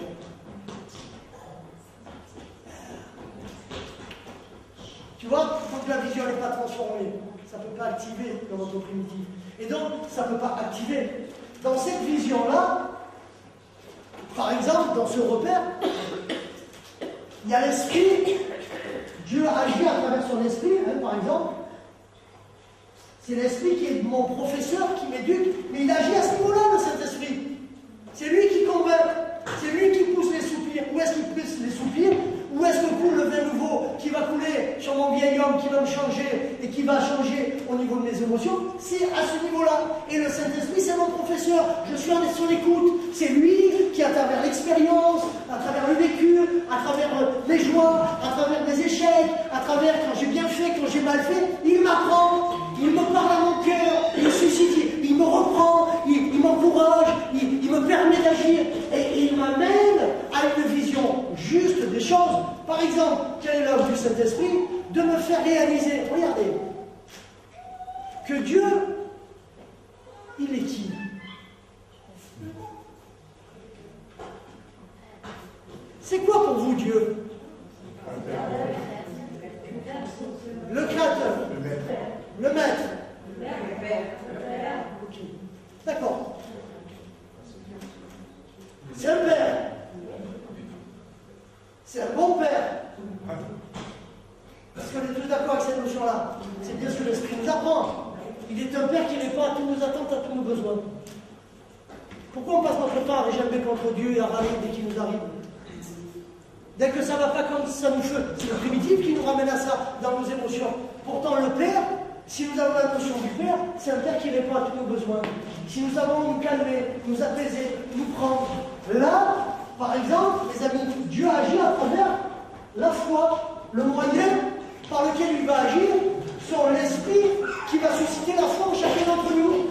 Tu vois, tant que la vision n'est pas transformée, ça ne peut pas activer dans notre primitif. Et donc, ça ne peut pas activer. Dans cette vision-là, par exemple, dans ce repère, il y a l'esprit. Dieu agit à travers son esprit, hein, par exemple. C'est l'esprit qui est mon professeur, qui m'éduque, mais il agit à ce niveau-là, le Saint-Esprit. C'est lui qui convainc, c'est lui qui pousse les soupirs. Où est-ce qu'il pousse les soupirs? Où est-ce que coule le vin nouveau qui va couler sur mon vieil homme, qui va me changer et qui va changer au niveau de mes émotions? C'est à ce niveau-là. Et le Saint-Esprit, c'est mon professeur. Je suis en écoute. C'est lui qui, à travers l'expérience, à travers le vécu, à travers mes joies, à travers mes échecs, à travers quand j'ai bien fait, quand j'ai mal fait, il m'apprend, il me parle à mon cœur, il suscite, il me reprend, il m'encourage, il me permet d'agir et il m'amène à une vision juste des choses. Par exemple, quelle est l'œuvre du Saint-Esprit? De me faire réaliser, regardez, que Dieu, il est qui? C'est quoi pour vous Dieu? Le Créateur, le Maître. Ok. D'accord. C'est un Père. C'est un bon Père. Est-ce qu'on est tous d'accord avec cette notion-là? C'est bien ce que l'Esprit nous apprend. Il est un Père qui répond à toutes nos attentes, à tous nos besoins. Pourquoi on passe notre temps à régelber contre Dieu et à râler dès qu'il nous arrive? Dès que ça ne va pas comme ça nous fait, c'est le primitif qui nous ramène à ça dans nos émotions. Pourtant, le Père, si nous avons la notion du Père, c'est un Père qui répond à tous nos besoins. Si nous avons nous calmer, nous apaiser, nous prendre. Là, par exemple, les amis, Dieu agit à travers la foi. Le moyen par lequel il va agir, c'est l'esprit qui va susciter la foi en chacun d'entre nous.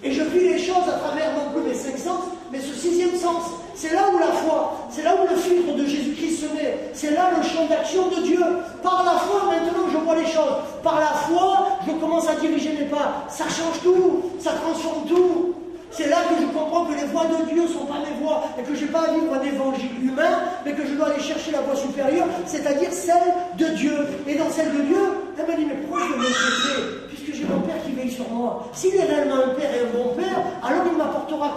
Et je vis les choses à travers non plus mes 5 sens, mais ce 6e sens. C'est là où la foi, c'est là où le filtre de Jésus-Christ se met. C'est là le champ d'action de Dieu. Par la foi, maintenant, je vois les choses. Par la foi, je commence à diriger mes pas. Ça change tout, ça transforme tout. C'est là que je comprends que les voies de Dieu ne sont pas mes voies et que je n'ai pas à vivre un évangile humain, mais que je dois aller chercher la voie supérieure, c'est-à-dire celle de Dieu. Et dans celle de Dieu, elle m'a dit, mais pourquoi je veux m'inquiéter puisque j'ai mon Père qui veille sur moi? S'il est réellement un Père et un bon Père, alors il m'apportera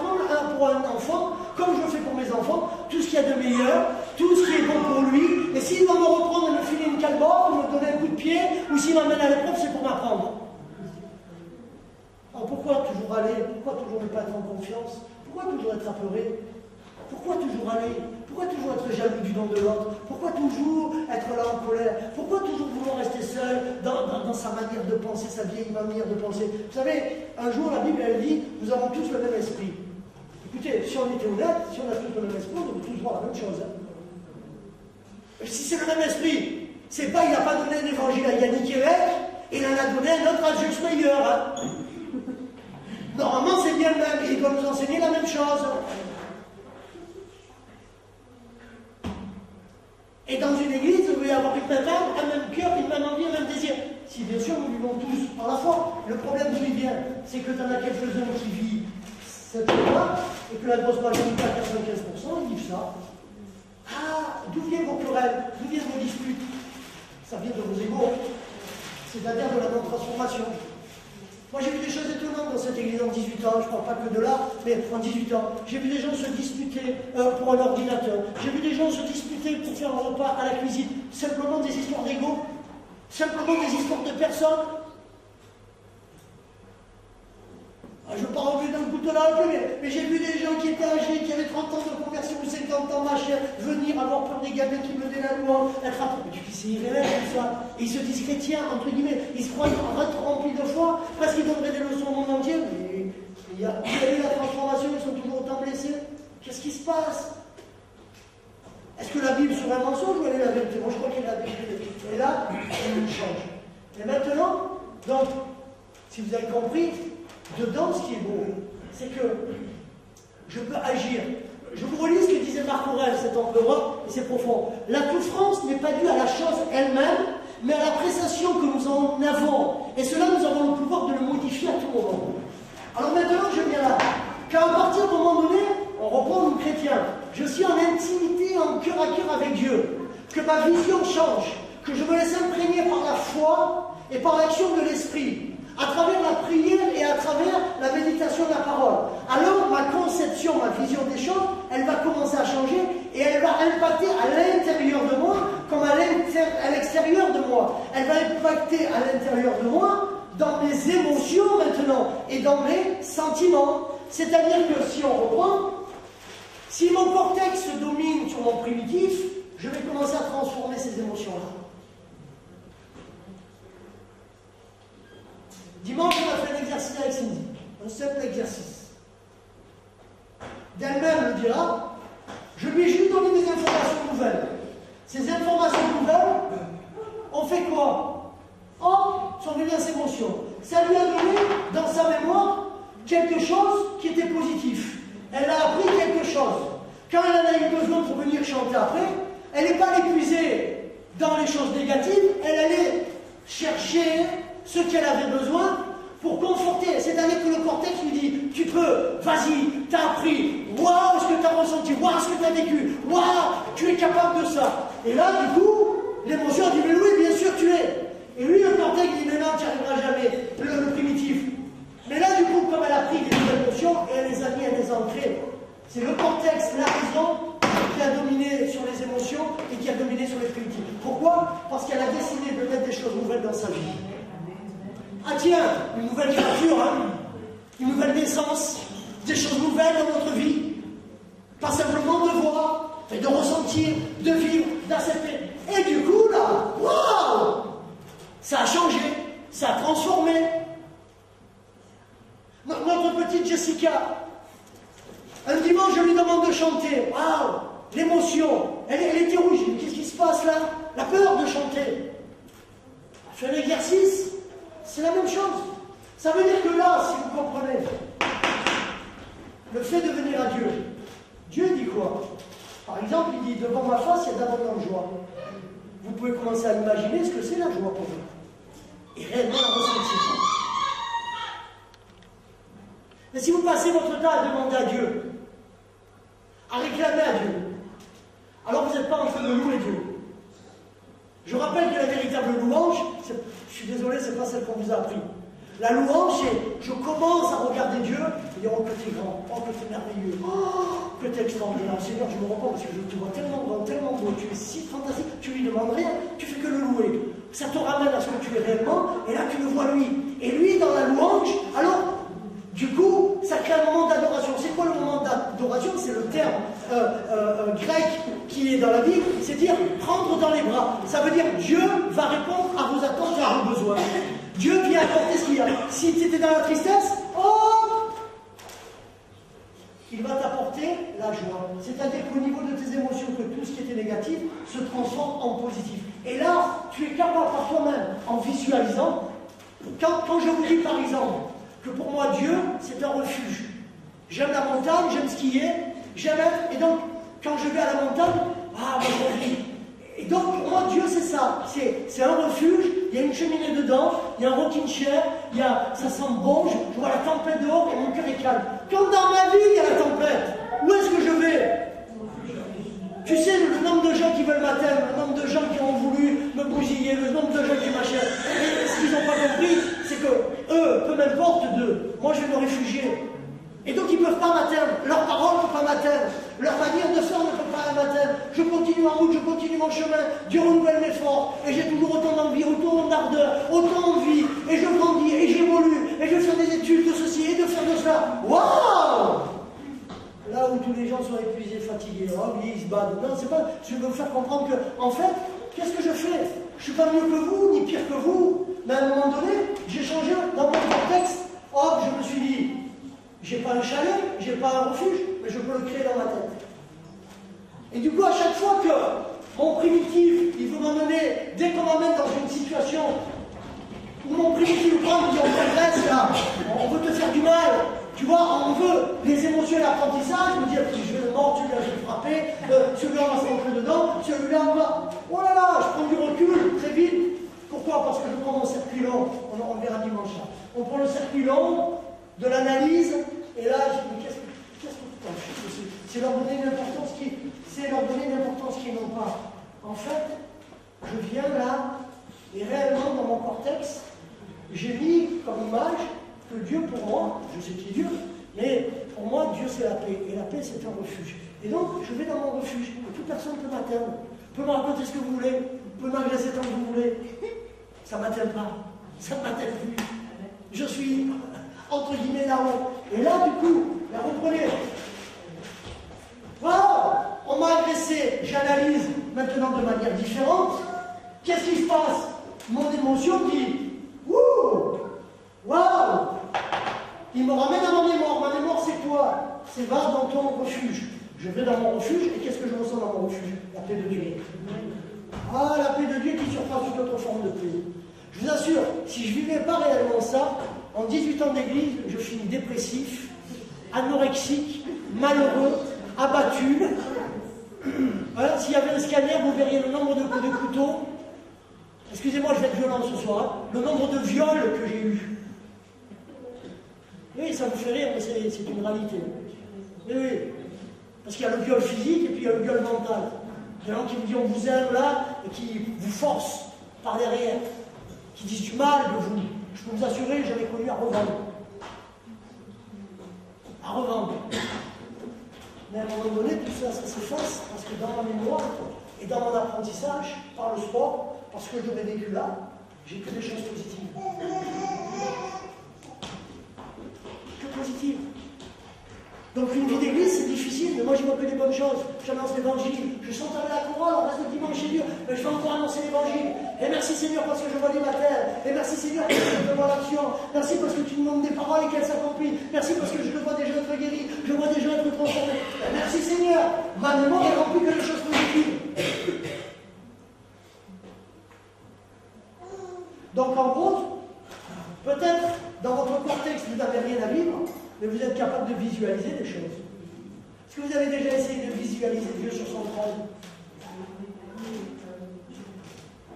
pour un enfant, comme je le fais pour mes enfants, tout ce qu'il y a de meilleur, tout ce qui est bon pour lui. Et s'il va me reprendre et me filer une calbotte, ou me donner un coup de pied, ou s'il m'amène à l'épreuve, c'est pour m'apprendre. Alors pourquoi toujours aller? Pourquoi toujours ne pas être en confiance? Pourquoi toujours être apeuré? Pourquoi toujours aller? Pourquoi toujours être jaloux du don de l'autre? Pourquoi toujours être là en colère? Pourquoi toujours vouloir rester seul dans sa manière de penser, sa vieille manière de penser? Vous savez, un jour la Bible elle dit, nous avons tous le même esprit. Écoutez, si on était honnête, si on a tous le même esprit, on devrait tous voir la même chose. Hein. Si c'est le même esprit, c'est pas, il n'a pas donné l'évangile à Yannick Évêque, il en a donné un autre à Jules Meyer. Hein. Normalement, c'est bien le même, il doit nous enseigner la même chose. Et dans une église, vous pouvez avoir une même âme, un même cœur, une même envie, un même désir. Si bien sûr nous vivons tous par la foi. Le problème d'où il vient, c'est que tu en as quelques-uns qui vivent cette foi et que la grosse majorité à 95%, ils vivent ça. Ah, d'où viennent vos querelles? D'où viennent vos disputes? Ça vient de vos égaux. C'est-à-dire de la non-transformation. Moi j'ai vu des choses étonnantes dans cette église en 18 ans, je ne parle pas que de là, mais en 18 ans. J'ai vu des gens se disputer pour un ordinateur. J'ai vu des gens se disputer pour faire un repas à la cuisine. Simplement des histoires d'ego. Simplement des histoires de personnes. Je ne veux pas revenir dans le couteau là un peu, mais j'ai vu des gens qui étaient âgés, qui avaient 30 ans de conversion ou 50 ans, machin, venir avoir peur des gamins qui menaient la loi, être après. Mais tu dis, c'est irréel tout ça. Et ils se disent chrétiens, entre guillemets, ils se croient remplis de foi, parce qu'ils donneraient des leçons au monde entier. Mais il y a eu la transformation, ils sont toujours autant blessés. Qu'est-ce qui se passe? Est-ce que la Bible serait un mensonge ou elle est la vérité? Moi je crois qu'elle est la vérité. Et là, elle nous change. Et maintenant, donc, si vous avez compris, dedans, ce qui est beau, c'est que je peux agir. Je vous relis ce que disait Marc Aurèle, cet empereur, et c'est profond. La souffrance n'est pas due à la chose elle-même, mais à l'appréciation que nous en avons. Et cela, nous avons le pouvoir de le modifier à tout moment. Alors maintenant, je viens là. Car à partir d'un moment donné, on reprend nous chrétiens, je suis en intimité, en cœur à cœur avec Dieu, que ma vision change, que je me laisse imprégner par la foi et par l'action de l'esprit, à travers la prière et à travers la méditation de la parole. Alors ma conception, ma vision des choses, elle va commencer à changer et elle va impacter à l'intérieur de moi comme à l'extérieur de moi. Elle va impacter à l'intérieur de moi dans mes émotions maintenant et dans mes sentiments. C'est-à-dire que si on reprend, si mon cortex domine sur mon primitif, je vais commencer à transformer ces émotions-là. Dimanche, on a fait un exercice avec Cindy, un simple exercice. D'elle-même le dira, je lui ai juste donné des informations nouvelles. Ces informations nouvelles, on fait quoi? Sont venues à ses émotions. Ça lui a donné, dans sa mémoire, quelque chose qui était positif. Elle a appris quelque chose. Quand elle en a eu besoin pour venir chanter après, elle n'est pas épuisée dans les choses négatives, elle allait chercher ce qu'elle avait besoin pour conforter. C'est-à-dire que le cortex lui dit, tu peux, vas-y, t'as appris, waouh, ce que t'as ressenti, waouh, ce que t'as vécu, waouh, tu es capable de ça. Et là, du coup, l'émotion dit, mais oui, bien sûr tu es. Et lui, le cortex dit, mais non, tu n'y arriveras jamais, le primitif. Mais là, du coup, comme elle a pris des nouvelles notions, et elle les a mis à des entrées, c'est le cortex, la raison, qui a dominé sur les émotions et qui a dominé sur les primitifs. Pourquoi? Parce qu'elle a décidé de mettre des choses nouvelles dans sa vie. Ah tiens, une nouvelle créature, hein, une nouvelle naissance, des choses nouvelles dans notre vie. Pas simplement de voir, mais de ressentir, de vivre, d'accepter. Et du coup, là, waouh, ça a changé, ça a transformé. Notre petite Jessica, un dimanche, je lui demande de chanter. Waouh, l'émotion, elle était rouge. Qu'est-ce qui se passe là? La peur de chanter. Elle fait un exercice. C'est la même chose. Ça veut dire que là, si vous comprenez, le fait de venir à Dieu, Dieu dit quoi? Par exemple, il dit, devant ma face, il y a d'abondante joie. Vous pouvez commencer à imaginer ce que c'est la joie pour vous. Et réellement la ressentir. Mais si vous passez votre temps à demander à Dieu, à réclamer à Dieu, alors vous n'êtes pas en train de louer Dieu. Je rappelle que la véritable louange, je suis désolé, ce n'est pas celle qu'on vous a appris. La louange, c'est je commence à regarder Dieu et dire oh que tu es grand, oh que tu es merveilleux, oh que tu es extraordinaire. Seigneur, je me rends compte parce que je te vois tellement grand, tellement beau, tu es si fantastique, tu lui demandes rien, tu fais que le louer. Ça te ramène à ce que tu es réellement et là tu le vois lui. Et lui, dans la louange, alors, du coup, ça crée un moment d'adoration. C'est quoi le moment d'adoration? C'est le terme grec qui est dans la Bible, c'est dire prendre dans les bras. Ça veut dire Dieu va répondre à vos attentes et à vos besoins. Dieu vient apporter ce qu'il y a. Si tu étais dans la tristesse, il va t'apporter la joie. C'est-à-dire qu'au niveau de tes émotions, que tout ce qui était négatif se transforme en positif. Et là, tu es capable par toi-même, en visualisant, quand je vous dis par exemple, que pour moi Dieu c'est un refuge. J'aime la montagne, j'aime skier, j'aime être, et donc quand je vais à la montagne, moi je vis. Et donc pour moi Dieu c'est ça, c'est un refuge, il y a une cheminée dedans, il y a un rocking chair, ça sent bon, je vois la tempête dehors et mon cœur est calme. Quand dans ma vie il y a la tempête, où est-ce que je vais? Tu sais le nombre de gens qui veulent m'atteindre, le nombre de gens qui ont voulu me bousiller, le nombre de gens qui m'achètent. Et ce qu'ils n'ont pas compris, c'est que eux, peu m'importe d'eux, moi je vais me réfugier. Et donc ils ne peuvent pas m'atteindre, leur parole ne peut pas m'atteindre, leur manière de faire ne peut pas m'atteindre. Je continue continue en route, je continue mon chemin, Dieu renouvelle mes forces, et j'ai toujours autant d'envie, autant d'ardeur, autant d'envie, et je grandis, et j'évolue, et je vais faire des études de ceci, et de faire de cela. Waouh! Là où tous les gens sont épuisés, fatigués, oh, ils se battent. Non, c'est pas. Je veux vous faire comprendre que, en fait, qu'est-ce que je fais? Je suis pas mieux que vous, ni pire que vous. Mais à un moment donné, j'ai changé dans mon contexte. Oh, je me suis dit, j'ai pas un chalet, j'ai pas un refuge, mais je peux le créer dans ma tête. Et du coup, à chaque fois que mon primitif, il veut m'emmener, dès qu'on m'amène dans une situation où mon primitif prend, dit on progresse là, on veut te faire du mal. Tu vois, on veut les émotions et l'apprentissage, me dire je vais le mordre, celui-là je vais le frapper, celui-là on va se rentrer dedans, celui-là on va. Oh là là, je prends du recul très vite. Pourquoi? Parce que je prends mon circuit long, on le verra dimanche. On prend le circuit long de l'analyse, et là je dis qu'est-ce que c'est leur donner une importance qui n'ont pas. En fait, je viens là, et réellement dans mon cortex, j'ai mis comme image que Dieu pour moi, je sais qui est Dieu, mais pour moi Dieu c'est la paix, et la paix c'est un refuge. Et donc je vais dans mon refuge, et toute personne peut m'atteindre, peut me raconter ce que vous voulez, peut m'agresser tant que vous voulez, ça ne m'atteint pas, ça ne m'atteint plus. Je suis entre guillemets là-haut. Et là du coup, là, vous prenez, voilà, on m'a agressé, j'analyse maintenant de manière différente, qu'est-ce qui se passe? Mon émotion dit, wouh, waouh! Il me ramène à ma mémoire. Ma mémoire, c'est quoi? C'est va dans ton refuge. Je vais dans mon refuge, et qu'est-ce que je ressens dans mon refuge? La paix de Dieu. Ah, la paix de Dieu qui surpasse toute autre forme de paix. Je vous assure, si je ne vivais pas réellement ça, en 18 ans d'église, je finis dépressif, anorexique, malheureux, abattu. Voilà, s'il y avait un scanner, vous verriez le nombre de coups de couteau. Excusez-moi, je vais être violent ce soir. Le nombre de viols que j'ai eu. Oui, ça vous fait rire, mais c'est une réalité. Oui, oui. Parce qu'il y a le viol physique et puis il y a le viol mental. Il y a des gens qui vous disent on vous aime là et qui vous forcent par derrière, qui disent du mal de vous. Je peux vous assurer, j'avais connu à revendre. À revendre. Mais à un moment donné, tout ça, ça s'efface parce que dans ma mémoire et dans mon apprentissage, par le sport, parce que je l'ai vécu là, j'ai que des choses positives. Que positives. Donc une vie d'église, c'est difficile, mais moi je vois que des bonnes choses. J'annonce l'évangile, je chante avec la chorale, on reste le dimanche chez Dieu, mais je vais encore annoncer l'évangile. Et merci Seigneur parce que je vois des baptêmes. Et merci Seigneur parce que je vois l'action. Merci parce que tu nous donnes des paroles et qu'elles s'accomplissent. Merci parce que je vois des gens être guéris, je vois des gens être transformés. Et merci Seigneur, ma mémoire est remplie que de choses positives. Donc en gros, peut-être dans votre cortex vous n'avez rien à vivre, mais vous êtes capable de visualiser des choses. Est-ce que vous avez déjà essayé de visualiser Dieu sur son trône?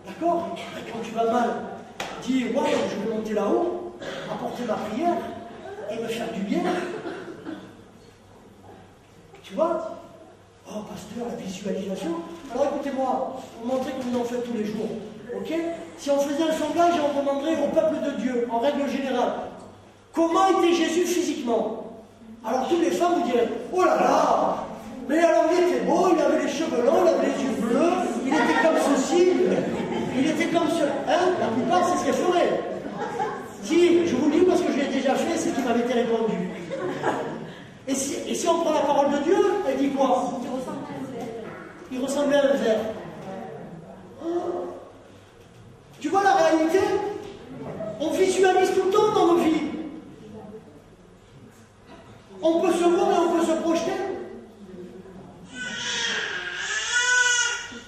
D'accord? Quand tu vas mal, dis waouh, je vais monter là-haut, apporter ma prière et me faire du bien. Tu vois? Oh, pasteur, la visualisation. Alors écoutez-moi, pour montrer que vous en faites tous les jours. Ok? Si on faisait un sondage et on demanderait au peuple de Dieu, en règle générale, comment était Jésus physiquement? Alors toutes les femmes vous diraient, oh là là, mais alors il était beau, il avait les cheveux longs, il avait les yeux bleus, il était comme ceci, il était comme cela. Hein? La plupart, c'est ce qu'elles feraient. Si, je vous le dis parce que je l'ai déjà fait, c'est qu'il m'avait été répondu. Et si on prend la parole de Dieu, elle dit quoi? Il ressemblait à un ver. Oh. Tu vois la réalité? On visualise tout le temps dans nos vies. On peut se voir et on peut se projeter.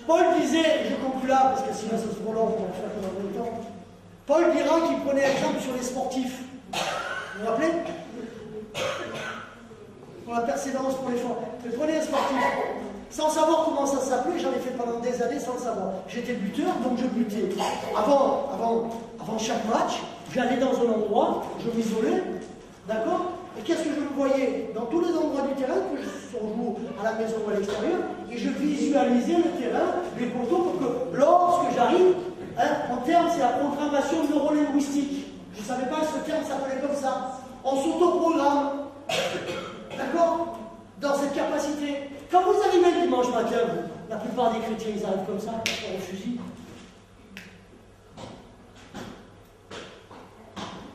Paul disait, je conclue là, parce que sinon ça se prolonge, on va faire pendant le temps. Paul dira qu'il prenait exemple sur les sportifs. Vous vous rappelez? Pour la persévérance pour l'effort. Mais prenez un sportif. Sans savoir comment ça s'appelait, j'en ai fait pendant des années sans le savoir. J'étais buteur, donc je butais. Avant chaque match, j'allais dans un endroit, je m'isolais, d'accord? Et qu'est-ce que je voyais dans tous les endroits du terrain, que je joue à la maison ou à l'extérieur, et je visualisais le terrain, les poteaux, pour que lorsque j'arrive, en termes, c'est la programmation neurolinguistique. Je ne savais pas que ce terme s'appelait comme ça. On s'autoprogramme. D'accord? Dans cette capacité. Quand vous arrivez le dimanche matin, La plupart des chrétiens, ils arrivent comme ça, sur le fusil.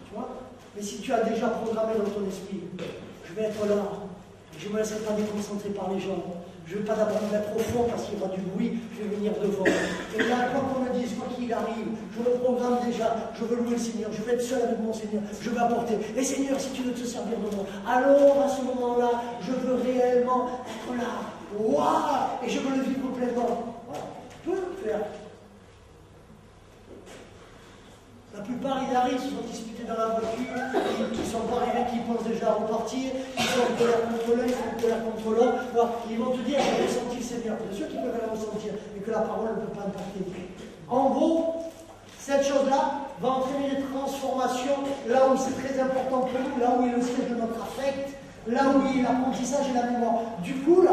Tu vois? Mais si tu as déjà programmé dans ton esprit, je vais être là, je ne me laisserai pas déconcentrer par les gens. Je ne veux pas d'abord me mettre au fond parce qu'il y aura du bruit, je vais venir devant. Et là, quoi qu'on me dise, quoi qu'il arrive, je me programme déjà, je veux louer le Seigneur, je veux être seul avec mon Seigneur, je veux apporter. Et Seigneur, si tu veux te servir de moi, alors à ce moment-là, je veux réellement être là. Waouh! Et je veux le vivre pleinement. Voilà. Tu peux le faire. La plupart, ils arrivent, ils sont disputés dans la voiture, ils ne sont pas arrivés, qui pensent déjà à repartir, ils sont en colère contre l'un, ils sont en colère contre l'autre. Ils vont te dire, j'ai ressenti le Seigneur. Bien sûr qu'ils peuvent la ressentir, mais que la parole ne peut pas impacter. En gros, cette chose-là va entraîner des transformations là où c'est très important pour nous, là où est le siège de notre affect, là où il y a l'apprentissage et la mémoire. Du coup, là,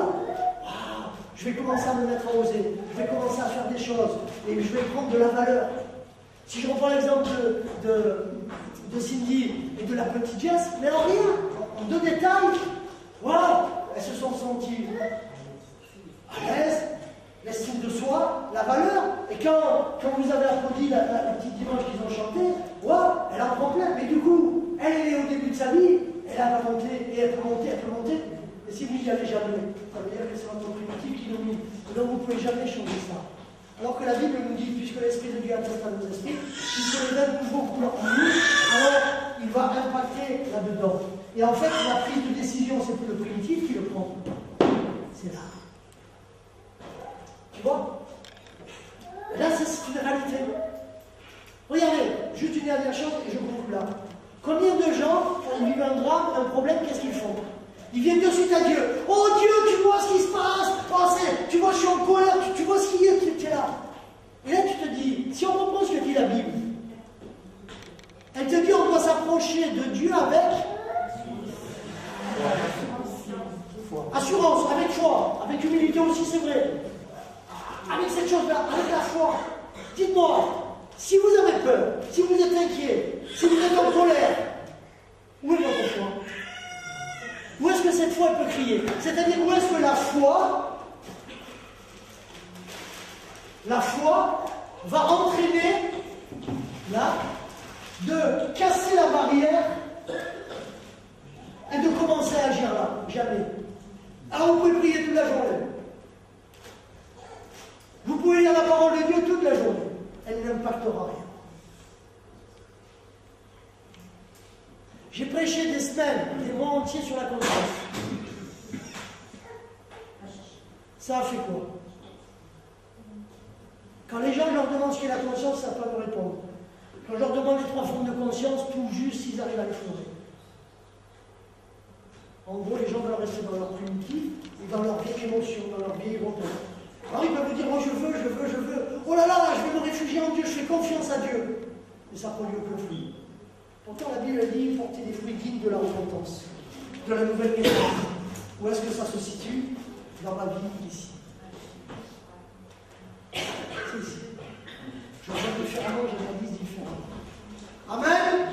je vais commencer à me mettre à oser, je vais commencer à faire des choses, et je vais prendre de la valeur. Si je reprends l'exemple de Cindy et de la petite Jess, mais en rien, en deux détails, waouh, elles se sont senties à l'aise, l'estime de soi, la valeur. Et quand vous avez applaudi la petite dimanche qu'ils ont chanté, waouh, elle en prend plein. Mais du coup, elle est au début de sa vie, elle va monter, et elle peut monter. Et si vous n'y allez jamais, ça veut dire que c'est votre primitif qui domine. Donc vous ne pouvez jamais changer ça. Alors que la Bible nous dit, puisque l'Esprit de Dieu atteste à nos esprits, puisque les êtres nouveaux coulent en nous, alors il va impacter là-dedans. Et en fait, la prise de décision, c'est plus le primitif qui le prend. C'est là. Tu vois? Et là, c'est une réalité. Regardez, juste une dernière chose et je conclue là. Combien de gens, quand ils vivent un drame, un problème, qu'est-ce qu'ils font? Ils viennent de suite à Dieu. Oh Dieu, tu vois ce qui se passe. Oh, tu vois, je suis en colère. Tu vois ce qui est, tu es là. Et là, tu te dis, si on reprend ce que dit la Bible, elle te dit on doit s'approcher de Dieu avec assurance, avec foi, avec humilité aussi, c'est vrai. Avec cette chose-là, avec la foi. Dites-moi, si vous avez peur, si vous êtes inquiet, si vous êtes en colère, où est votre foi? Où est-ce que cette foi peut crier? C'est-à-dire, où est-ce que la foi va entraîner, là, de casser la barrière et de commencer à agir là? Jamais. Alors vous pouvez prier toute la journée. Vous pouvez lire la parole de Dieu toute la journée. Elle n'impactera rien. J'ai prêché des semaines, des mois entiers sur la conscience. Ça a fait quoi? Quand les gens leur demandent ce qu'est la conscience, ça ne va pas me répondre. Quand je leur demande les 3 formes de conscience, tout juste s'ils arrivent à les fonder. En gros, les gens veulent rester dans leur primitif et dans leur vieille émotion, dans leur vieille routine. Alors ils peuvent vous dire, oh je veux, oh là là, je vais me réfugier en Dieu, je fais confiance à Dieu. Mais ça produit aucun fruit. Pourtant la Bible dit, porter des fruits dignes de la repentance, de la nouvelle naissance. Où est-ce que ça se situe? Dans ma vie, ici. C'est ici. Je vois différemment, j'analyse différemment. Amen.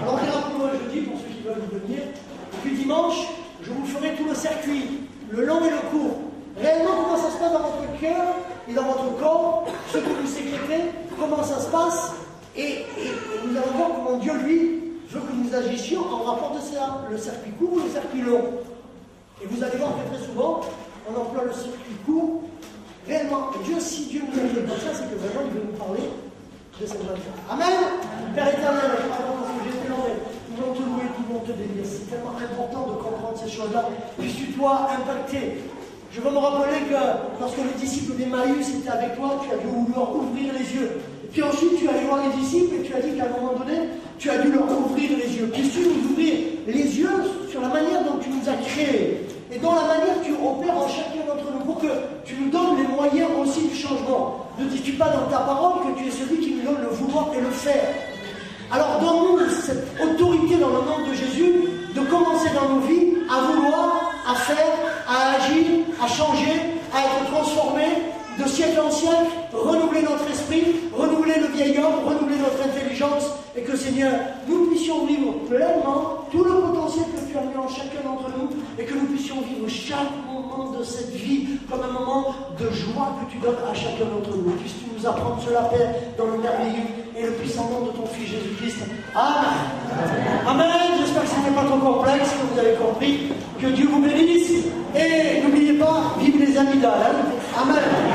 Alors on ira plus loin jeudi pour ceux qui veulent venir. Et puis dimanche, je vous ferai tout le circuit, le long et le court. Réellement, comment ça se passe dans votre cœur et dans votre corps, ce que vous sécrétez, comment ça se passe, et nous allons voir comment Dieu, lui, veut que nous agissions en rapport de ça, le circuit court ou le circuit long. Et vous allez voir que très souvent, on emploie le circuit court, réellement. Et Dieu, si Dieu nous a fait comme ça, c'est que vraiment il veut nous parler de cette manière. Amen. Père éternel, pardon parce que j'étais long, mais tout le monde te louer, tout le monde te bénir. C'est tellement important de comprendre ces choses-là. Puisses-tu toi impacter. Je veux me rappeler que lorsque les disciples d'Emmaüs étaient avec toi, tu as dû leur ouvrir les yeux. Et puis ensuite, tu as allé voir les disciples et tu as dit qu'à un moment donné, tu as dû leur ouvrir les yeux. Puisses-tu nous ouvrir les yeux sur la manière dont tu nous as créés et dans la manière que tu opères en chacun d'entre nous pour que tu nous donnes les moyens aussi du changement. Ne dis-tu pas dans ta parole que tu es celui qui nous donne le vouloir et le faire? Alors donne-nous cette autorité dans le nom de Jésus de commencer dans nos vies à vouloir, à faire, à agir, à changer, à être transformé de siècle en siècle, renouveler notre esprit, renouveler le vieil homme, renouveler notre intelligence, et que Seigneur, nous puissions vivre pleinement tout le potentiel que tu as mis en chacun d'entre nous, et que nous puissions puissions vivre chaque moment de cette vie comme un moment de joie que tu donnes à chacun d'entre nous. Puisses-tu nous apprendre cela, Père, dans le merveilleux et le puissant nom de ton Fils Jésus-Christ. Amen. Amen. J'espère que ce n'était pas trop complexe, que vous avez compris. Que Dieu vous bénisse. Et n'oubliez pas, vive les amis d'Alain. Amen.